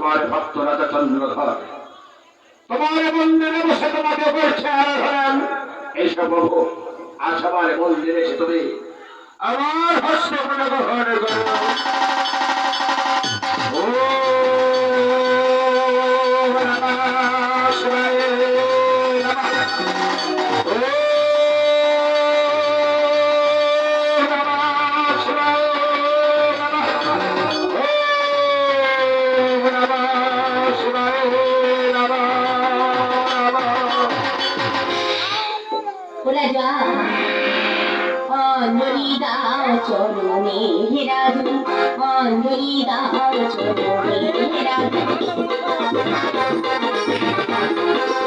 তোমার ভক্ত রাজা চন্দ্রধর তোমার মন্দিরে বসে তোমাকে করছে আরাধনা। এসব প্রভু আজ আমার মন্দিরে এসে তুমি আমার হস্ত গ্রহণ করো। রাজা অঞ্জলি দাও চরণে রাজু, অঞ্জলি দাও চরণে রাজু।